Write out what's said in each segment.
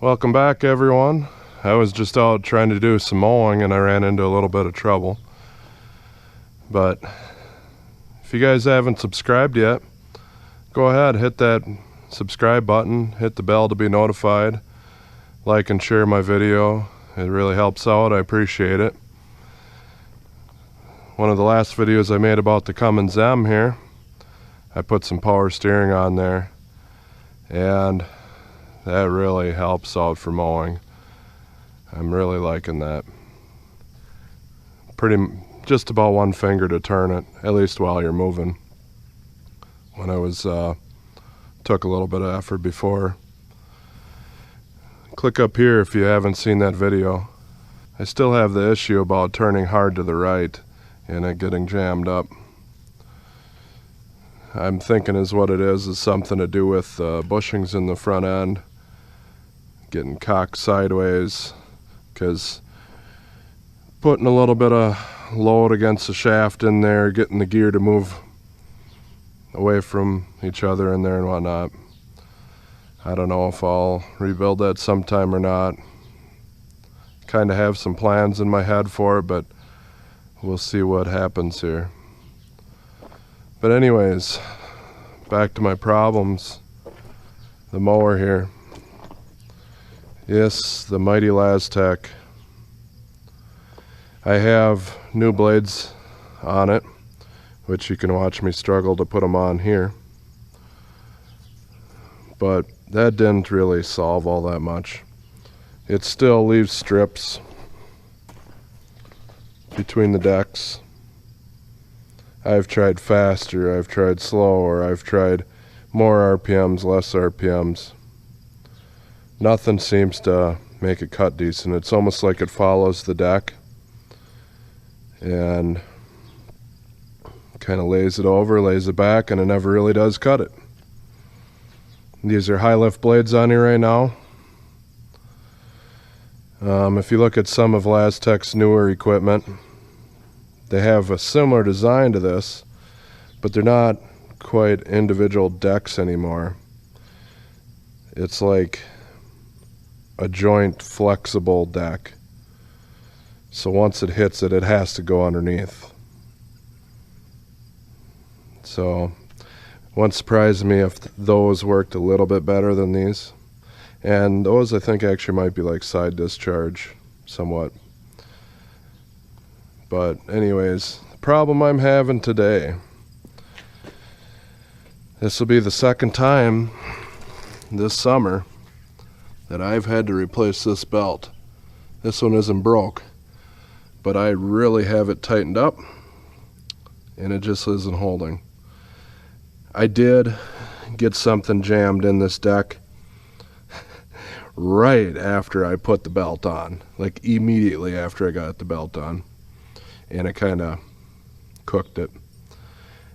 Welcome back, everyone. I was just out trying to do some mowing and I ran into a little bit of trouble. But if you guys haven't subscribed yet, go ahead, hit that subscribe button, hit the bell to be notified, like and share my video. It really helps out. I appreciate it. One of the last videos I made about the Cummins M here, I put some power steering on there, and that really helps out for mowing. I'm really liking that. Just about one finger to turn it, at least while you're moving. When I was took a little bit of effort before. Click up here if you haven't seen that video. I still have the issue about turning hard to the right and it getting jammed up. I'm thinking what it is something to do with bushings in the front end getting cocked sideways, because putting a little bit of load against the shaft in there, getting the gear to move away from each other in there and whatnot. I don't know if I'll rebuild that sometime or not. Kind of have some plans in my head for it, but we'll see what happens here. But anyways, back to my problems. The mower here. Yes, the mighty Lastec. I have new blades on it, which you can watch me struggle to put them on here. But that didn't really solve all that much. It still leaves strips between the decks. I've tried faster, I've tried slower, I've tried more RPMs, less RPMs. Nothing seems to make it cut decent. It's almost like it follows the deck and kind of lays it over, lays it back, and it never really does cut it. These are high lift blades on here right now. If you look at some of Lastec's newer equipment, they have a similar design to this, but they're not quite individual decks anymore. It's like a joint flexible deck. So once it hits it, it has to go underneath. So wouldn't surprise me if those worked a little bit better than these. And those I think actually might be like side discharge somewhat. But anyways, the problem I'm having today, this will be the second time this summer that I've had to replace this belt. This one isn't broke, but I really have it tightened up and it just isn't holding. I did get something jammed in this deck right after I put the belt on, like immediately after I got the belt on, and it kind of cooked it.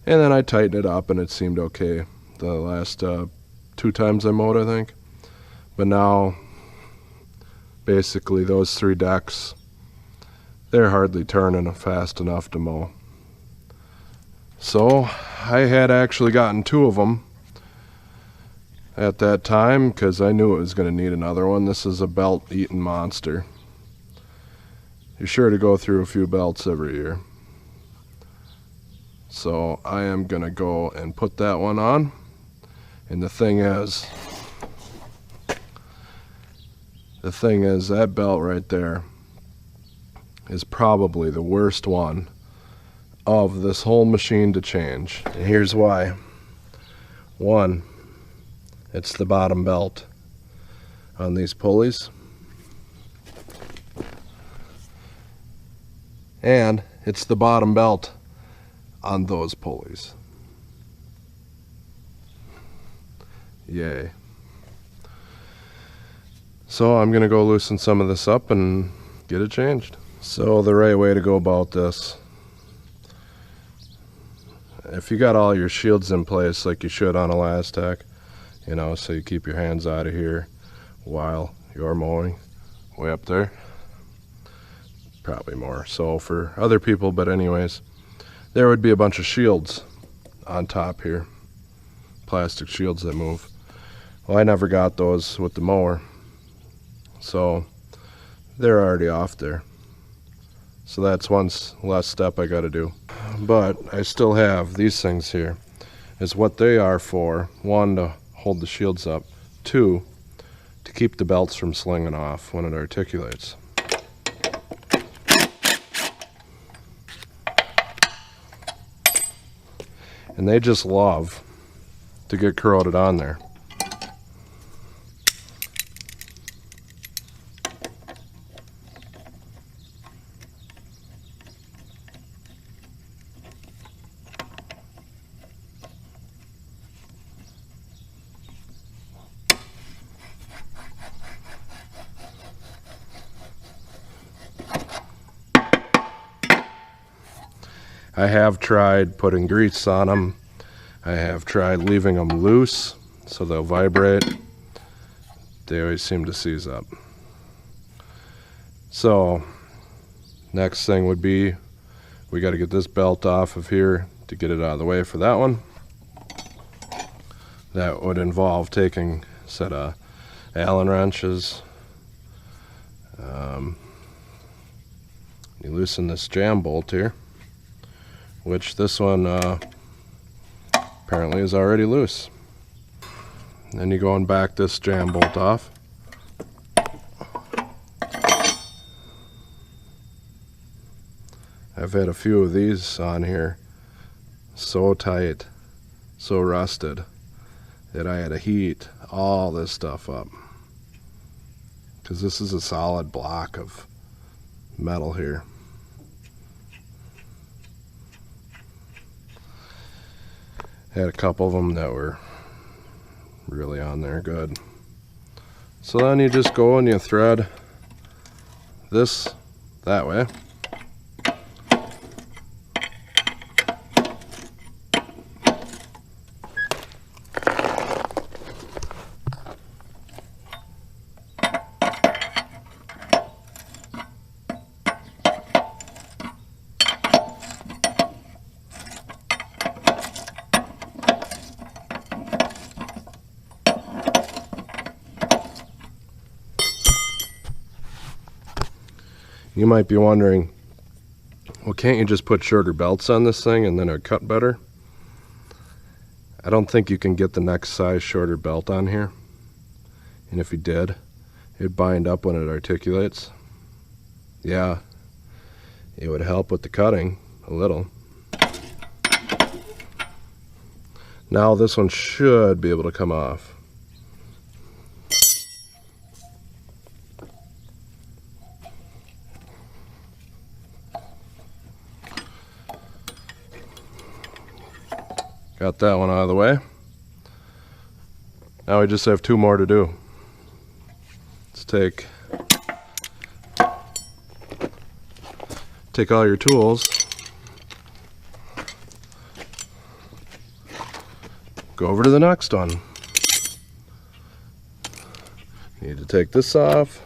And then I tightened it up and it seemed okay the last 2 times I mowed, I think. But now basically those 3 decks, they're hardly turning fast enough to mow. So I had actually gotten 2 of them at that time because I knew it was going to need another one. This is a belt eating monster. You're sure to go through a few belts every year. So I am going to go and put that one on. And the thing is that belt right there is probably the worst one of this whole machine to change. And here's why. 1, it's the bottom belt on these pulleys. And it's the bottom belt on those pulleys. Yay. So I'm gonna go loosen some of this up and get it changed. So the right way to go about this, if you got all your shields in place like you should on a Lastec, you know, so you keep your hands out of here while you're mowing, way up there, probably more so for other people, but anyways, there would be a bunch of shields on top here, plastic shields that move. Well, I never got those with the mower. so they're already off there. So that's one less step I got to do. But I still have these things here. Is what they are for. One, to hold the shields up. Two, to keep the belts from slinging off when it articulates. And they just love to get corroded on there. I have tried putting grease on them. I have tried leaving them loose so they'll vibrate. They always seem to seize up. So next thing would be we got to get this belt off of here to get it out of the way for that one. That would involve taking a set of Allen wrenches. You loosen this jam bolt here, which this one apparently is already loose. Then you go and back this jam bolt off. I've had a few of these on here so tight, so rusted, that I had to heat all this stuff up, because this is a solid block of metal here. Had a couple of them that were really on there good. So then you just go and you thread this that way. You might be wondering, well, can't you just put shorter belts on this thing and then it'll cut better? I don't think you can get the next size shorter belt on here. And if you did, it'd bind up when it articulates. Yeah, it would help with the cutting a little. Now this one should be able to come off. Got that one out of the way. Now we just have two more to do. Let's take all your tools, go over to the next one. You need to take this off.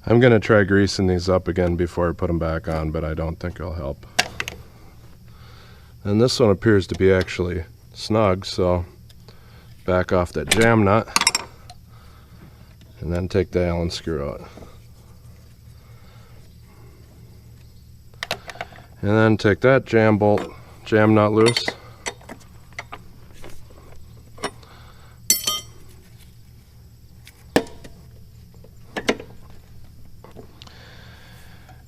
I'm going to try greasing these up again before I put them back on, but I don't think it'll help. And this one appears to be actually snug, so back off that jam nut and then take the Allen screw out. And then take that jam nut loose.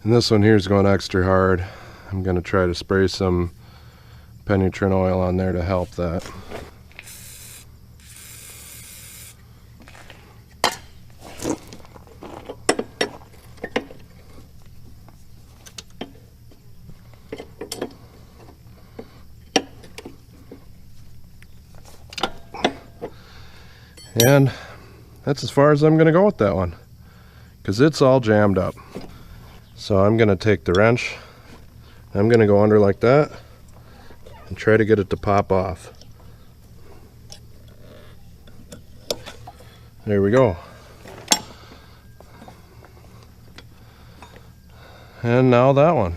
And this one here is going extra hard. I'm going to try to spray some penitrin oil on there to help that. And that's as far as I'm going to go with that one, because it's all jammed up. So I'm going to take the wrench, I'm going to go under like that and try to get it to pop off. There we go. And now that one.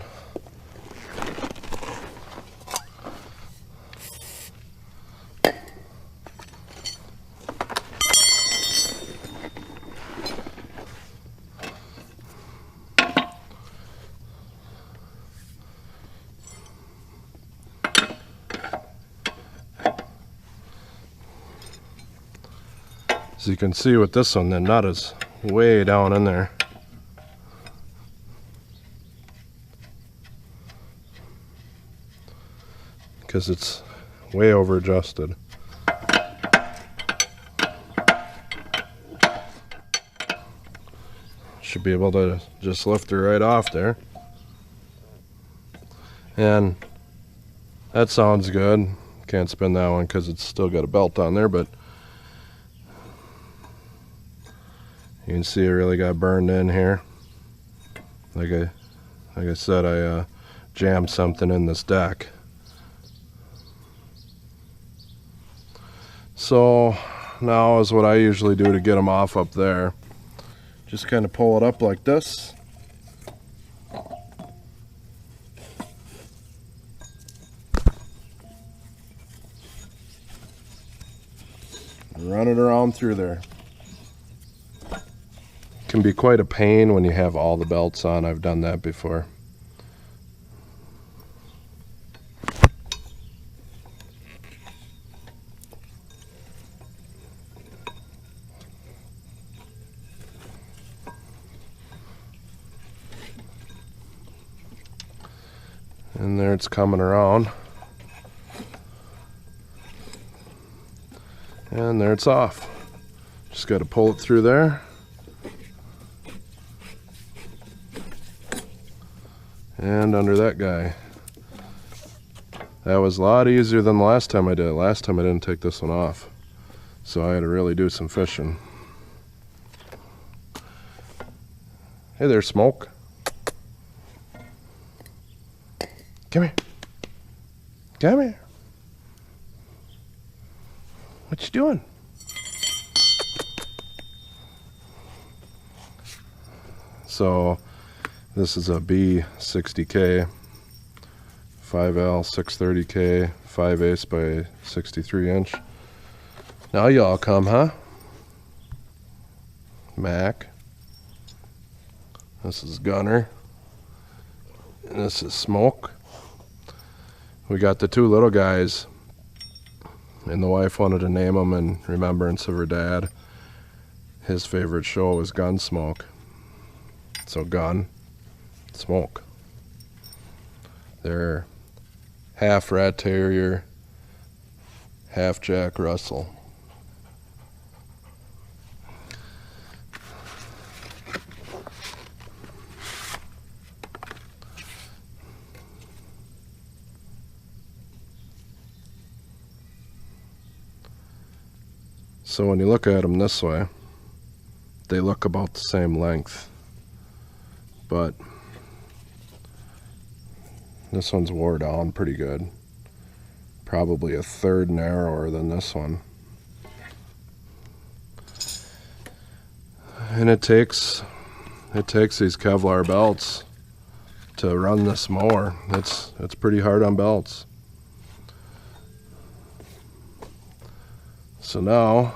As you can see with this one, the nut is way down in there. Because it's way over adjusted. Should be able to just lift her right off there. And that sounds good. Can't spin that one because it's still got a belt on there, but you can see it really got burned in here. Like I said, I jammed something in this deck. So now is what I usually do to get them off up there. Just kind of pull it up like this. And run it around through there. Can be quite a pain when you have all the belts on. I've done that before. And there it's coming around. And there it's off. Just got to pull it through there. And under that guy. That was a lot easier than the last time I did it. Last time I didn't take this one off. So I had to really do some fishing. Hey there, Smoke. Come here. Come here. What you doing? So this is a B60K 5L 630K 5/8 by 63 inch. Now y'all come, huh? Mac. This is Gunner. And this is Smoke. We got the two little guys, and the wife wanted to name them in remembrance of her dad. His favorite show was Gunsmoke. So Gun, Smoke. They're half Rat Terrier, half Jack Russell. So when you look at them this way, they look about the same length, but this one's wore down pretty good. Probably a third narrower than this one. And it takes these Kevlar belts to run this mower. It's pretty hard on belts. So now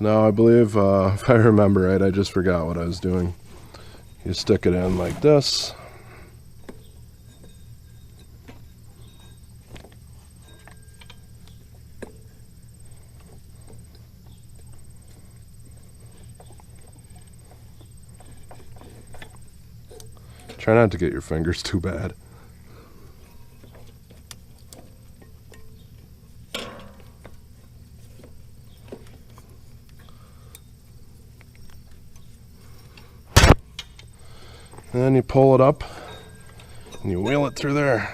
I believe, if I remember right, I just forgot what I was doing. You stick it in like this. Try not to get your fingers too bad. And then you pull it up and you wheel it through there.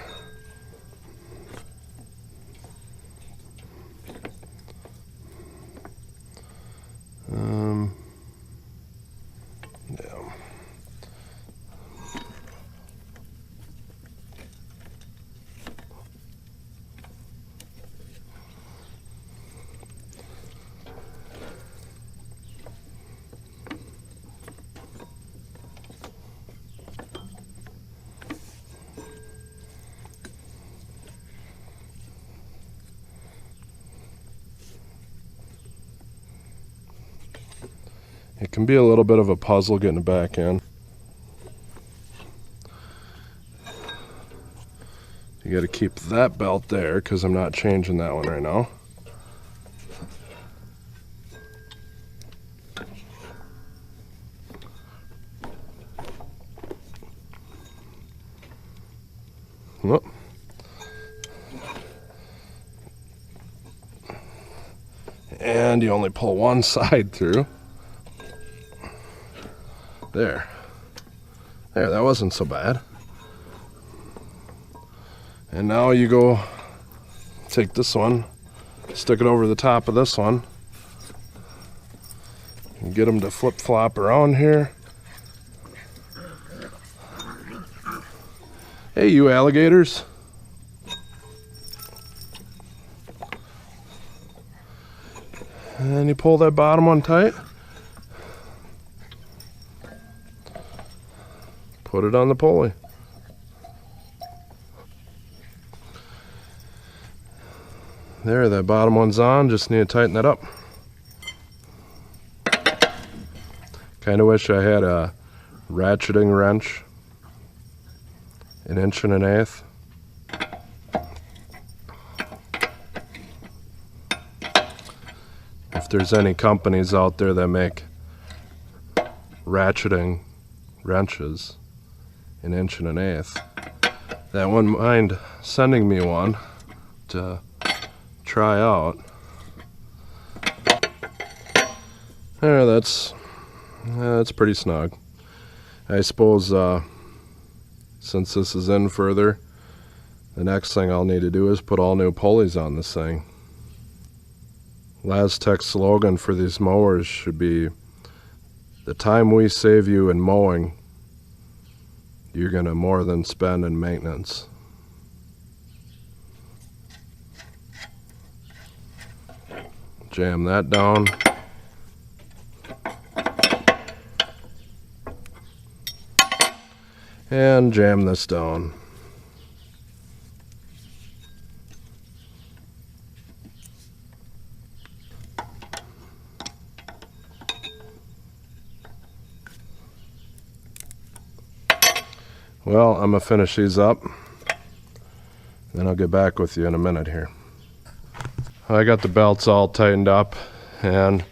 It can be a little bit of a puzzle getting it back in. You got to keep that belt there because I'm not changing that one right now. Whoop. And you only pull one side through. There. There, that wasn't so bad. And now you go take this one, stick it over the top of this one, and get them to flip-flop around here. Hey, you alligators. And you pull that bottom one tight. Put it on the pulley. There, that bottom one's on. Just need to tighten that up. Kind of wish I had a ratcheting wrench, 1 1/8 inches. If there's any companies out there that make ratcheting wrenches, 1 1/8 inches, that wouldn't mind sending me one to try out. There, that's pretty snug. I suppose since this is in further, the next thing I'll need to do is put all new pulleys on this thing. Lastec's slogan for these mowers should be, the time we save you in mowing, you're gonna more than spend in maintenance. Jam that down. And jam this down. Well, I'm gonna finish these up, then I'll get back with you in a minute here. I got the belts all tightened up, and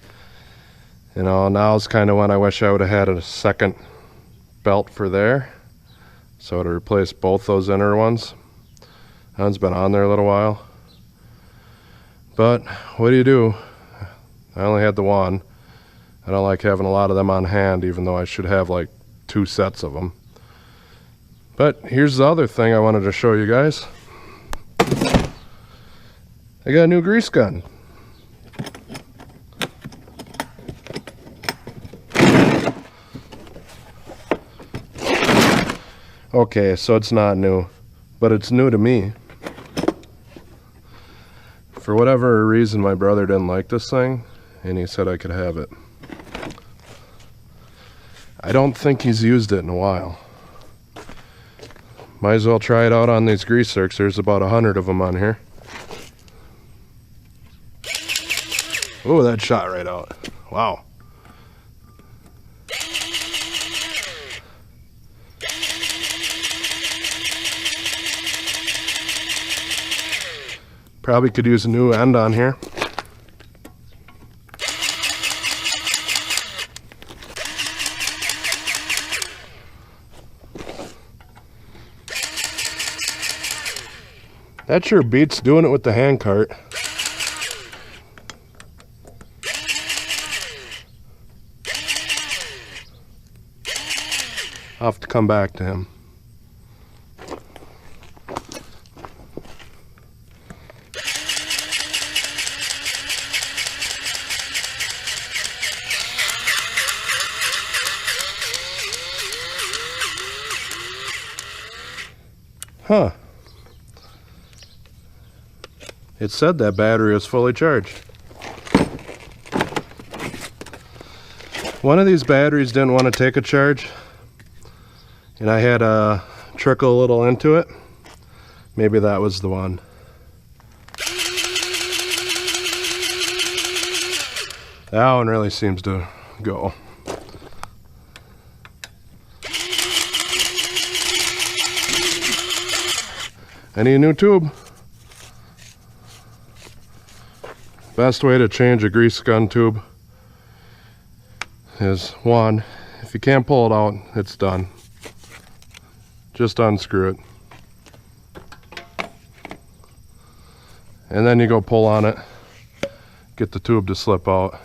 you know, now's kind of when I wish I would have had a second belt for there, so to replace both those inner ones. That one's been on there a little while, but what do you do? I only had the one. I don't like having a lot of them on hand, even though I should have like 2 sets of them. But here's the other thing I wanted to show you guys. I got a new grease gun. Okay, so it's not new, but it's new to me. For whatever reason, my brother didn't like this thing, and he said I could have it. I don't think he's used it in a while. Might as well try it out on these grease zerks. There's about 100 of them on here. Oh, that shot right out. Wow. Probably could use a new end on here. That sure beats doing it with the hand cart. I'll have to come back to him. Huh. It said that battery was fully charged. One of these batteries didn't want to take a charge, and I had to trickle a little into it. Maybe that was the one. That one really seems to go. I need a new tube. Best way to change a grease gun tube is, one, if you can't pull it out, it's done. Just unscrew it. And then you go pull on it, get the tube to slip out.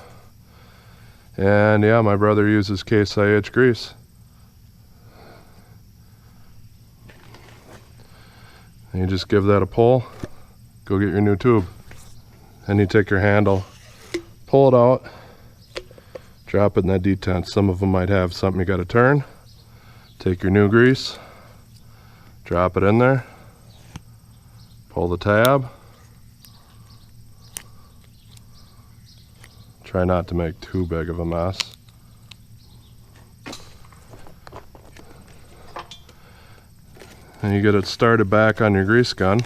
And yeah, my brother uses Case IH grease. And you just give that a pull, go get your new tube. Then you take your handle, pull it out, drop it in that detent. Some of them might have something you got to turn. Take your new grease, drop it in there, pull the tab. Try not to make too big of a mess. And you get it started back on your grease gun.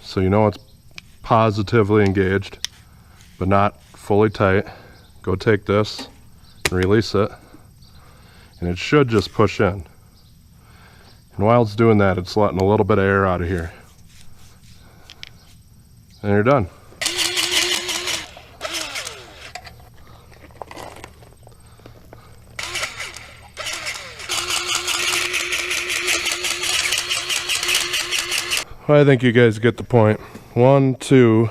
So you know it's positively engaged, but not fully tight. Go take this and release it, and it should just push in. And while it's doing that, it's letting a little bit of air out of here. And you're done. I think you guys get the point. 1, 2,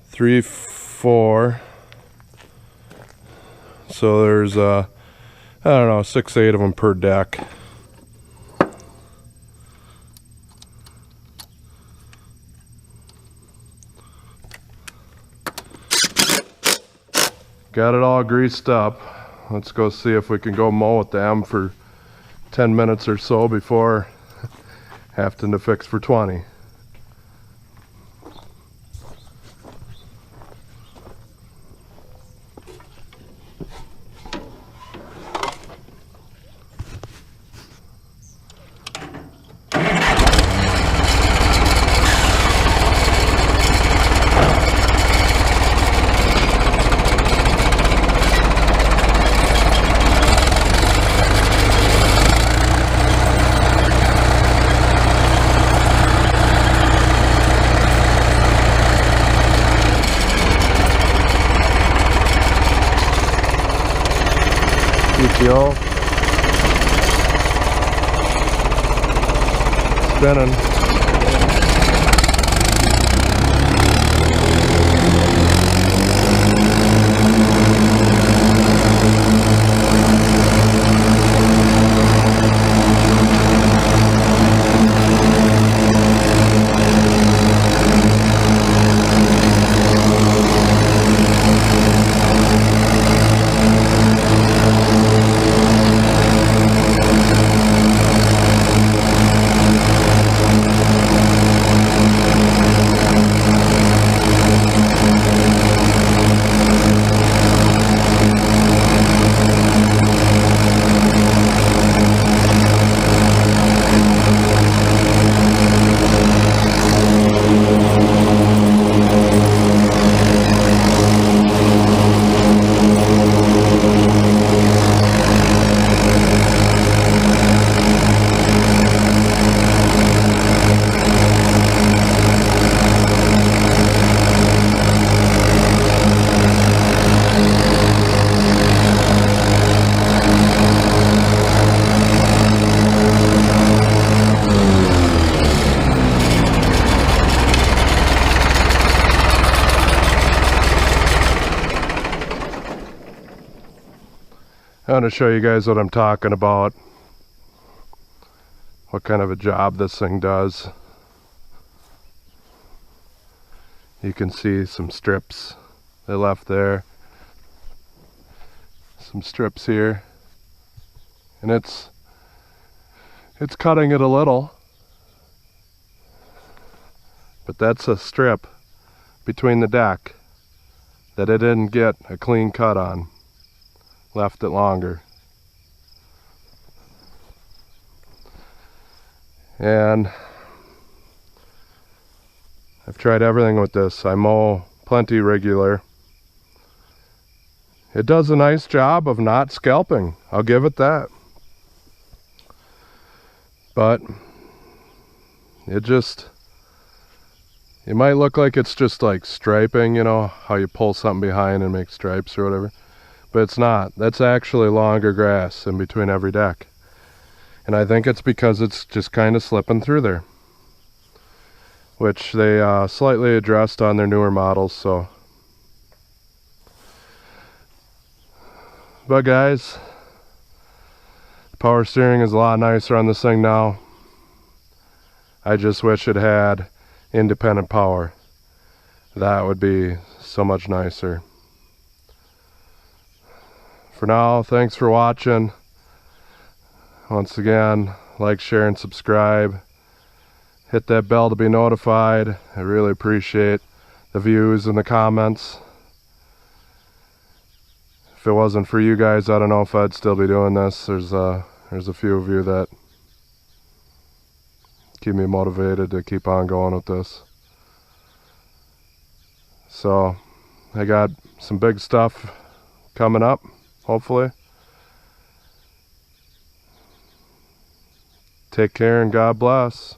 3, 4. So there's I don't know, 6, 8 of them per deck. Got it all greased up. Let's go see if we can go mow with them for 10 minutes or so before having to fix for 20. PTO. Spinning. I want to show you guys what I'm talking about, what kind of a job this thing does. You can see some strips they left there, some strips here, and it's cutting it a little, but that's a strip between the deck that it didn't get a clean cut on. Left it longer. And I've tried everything with this. I mow plenty regular, it does a nice job of not scalping. I'll give it that. But it might look like it's just like striping, you know, how you pull something behind and make stripes or whatever. But it's not. That's actually longer grass in between every deck. And I think it's because it's just kind of slipping through there, which they slightly addressed on their newer models. So, but guys, power steering is a lot nicer on this thing now. I just wish it had independent power. That would be so much nicer. For now, thanks for watching. Once again, like, share, and subscribe. Hit that bell to be notified. I really appreciate the views and the comments. If it wasn't for you guys, I don't know if I'd still be doing this. There's a few of you that keep me motivated to keep on going with this. So I got some big stuff coming up, hopefully. Take care and God bless.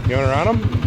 You want to run them?